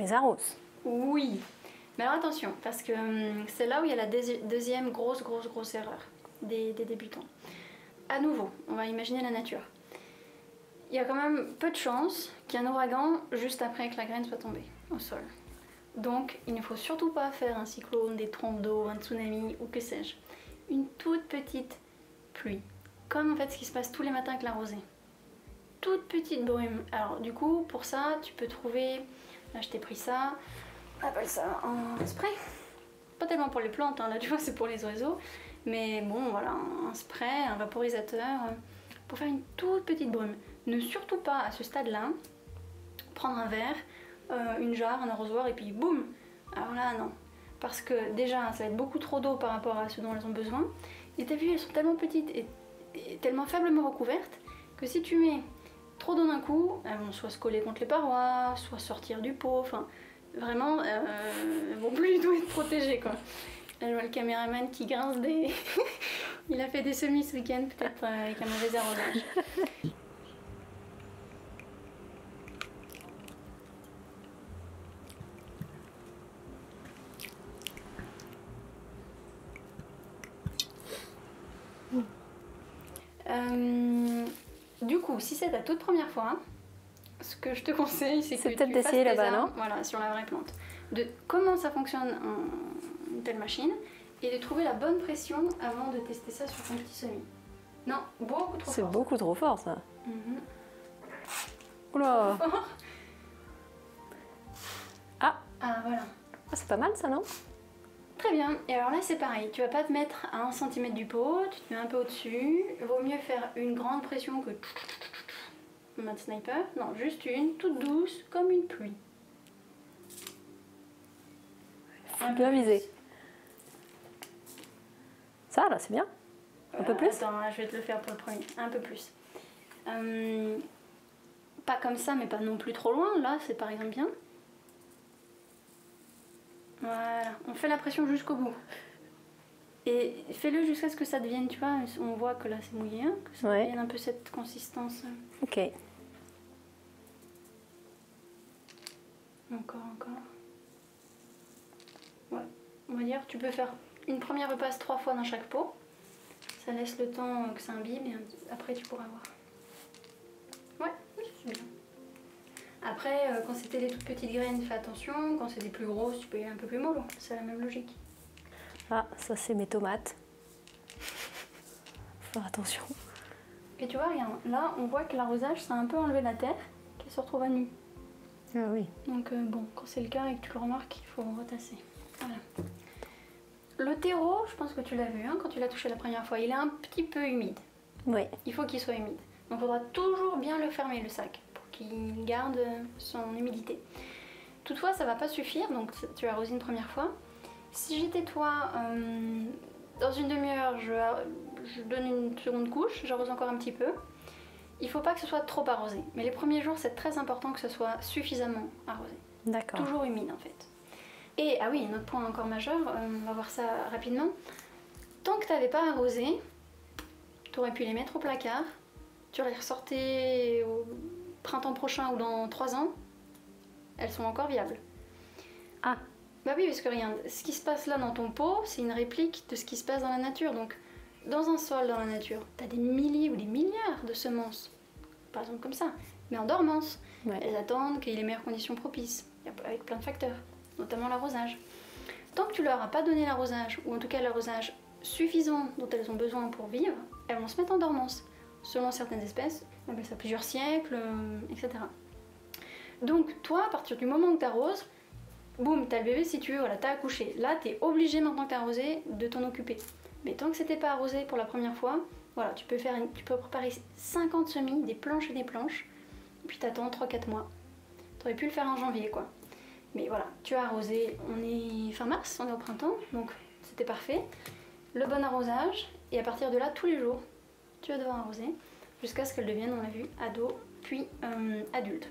les arroses. Oui, mais alors attention, parce que c'est là où il y a la deuxième grosse erreur des débutants. À nouveau, on va imaginer la nature. Il y a quand même peu de chances qu'il y ait un ouragan juste après que la graine soit tombée au sol. Donc il ne faut surtout pas faire un cyclone, des trompes d'eau, un tsunami ou que sais-je. Une toute petite pluie, comme en fait ce qui se passe tous les matins avec la rosée. Toute petite brume. Alors du coup, pour ça, tu peux trouver... Là je t'ai pris ça, on appelle ça un spray. Pas tellement pour les plantes, hein, là tu vois c'est pour les oiseaux. Mais bon voilà, un spray, un vaporisateur, pour faire une toute petite brume. Ne surtout pas à ce stade-là prendre un verre, une jarre, un arrosoir et puis boum. Alors là non, parce que déjà ça va être beaucoup trop d'eau par rapport à ce dont elles ont besoin. Et t'as vu, elles sont tellement petites et tellement faiblement recouvertes que si tu mets trop d'eau d'un coup, elles vont soit se coller contre les parois, soit sortir du pot, enfin vraiment elles vont plus du tout être protégées quoi. Là, je vois le caméraman qui grince des... Il a fait des semis ce week-end, peut-être avec un mauvais arrosage. Du coup, si c'est ta toute première fois, ce que je te conseille, c'est que tu fasses tes armes, voilà, sur la vraie plante. De comment ça fonctionne une telle machine et de trouver la bonne pression avant de tester ça sur ton petit semis. Non, beaucoup trop fort. C'est beaucoup trop fort ça. Oula. Ah voilà. Ah, c'est pas mal ça, non? Très bien, et alors là c'est pareil, tu vas pas te mettre à 1 cm du pot, tu te mets un peu au-dessus, vaut mieux faire une grande pression que en mode sniper, non, juste une, toute douce, comme une pluie. Faut bien viser. Ça là, c'est bien. Un peu plus? Attends, là, je vais te le faire pour le premier, un peu plus. Pas comme ça, mais pas non plus trop loin, là c'est par exemple bien. Voilà, on fait la pression jusqu'au bout. Et fais-le jusqu'à ce que ça devienne, tu vois, on voit que là c'est mouillé, hein, que ça devienne un peu cette consistance. Ok. Encore. Ouais, on va dire, tu peux faire une première repasse 3 fois dans chaque pot. Ça laisse le temps que ça imbibe et après tu pourras voir. Ouais, c'est bien. Après, quand c'était des toutes petites graines, fais attention. Quand c'est des plus grosses, tu peux y aller un peu plus mollo. C'est la même logique. Ah, ça c'est mes tomates. Faut faire attention. Et tu vois, regarde, là on voit que l'arrosage, ça a un peu enlevé la terre, qui se retrouve à nu. Ah oui. Donc bon, quand c'est le cas et que tu le remarques, il faut retasser. Voilà. Le terreau, je pense que tu l'as vu, hein, quand tu l'as touché la première fois, il est un petit peu humide. Oui. Il faut qu'il soit humide. Donc il faudra toujours bien le fermer, le sac, qu'il garde son humidité. Toutefois, ça va pas suffire, donc tu as arrosé une première fois. Si j'étais toi, dans une demi-heure, je donne une seconde couche, j'arrose encore un petit peu. Il faut pas que ce soit trop arrosé, mais les premiers jours, c'est très important que ce soit suffisamment arrosé. D'accord. Toujours humide en fait. Et ah oui, un autre point encore majeur, on va voir ça rapidement. Tant que tu n'avais pas arrosé, tu aurais pu les mettre au placard, tu les ressortais au printemps prochain ou dans 3 ans, elles sont encore viables. Ah. Bah oui, parce que regarde, ce qui se passe là dans ton pot, c'est une réplique de ce qui se passe dans la nature. Donc, dans un sol, dans la nature, tu as des milliers ou des milliards de semences, par exemple comme ça, mais en dormance. Ouais. Elles attendent qu'il y ait les meilleures conditions propices, avec plein de facteurs, notamment l'arrosage. Tant que tu leur as pas donné l'arrosage, ou en tout cas l'arrosage suffisant dont elles ont besoin pour vivre, elles vont se mettre en dormance. Selon certaines espèces, on appelle ça plusieurs siècles, etc. Donc toi, à partir du moment où tu arroses, boum, t'as le bébé si tu veux, voilà, t'as accouché. Là, t'es obligé maintenant que t'as arrosé de t'en occuper. Mais tant que c'était pas arrosé pour la première fois, voilà, tu peux préparer 50 semis, des planches et des planches, et puis t'attends 3-4 mois. T'aurais pu le faire en janvier, quoi. Mais voilà, tu as arrosé, on est fin mars, on est au printemps, donc c'était parfait. Le bon arrosage, et à partir de là, tous les jours, tu vas devoir arroser, jusqu'à ce qu'elle devienne, on l'a vu, ado, puis adulte.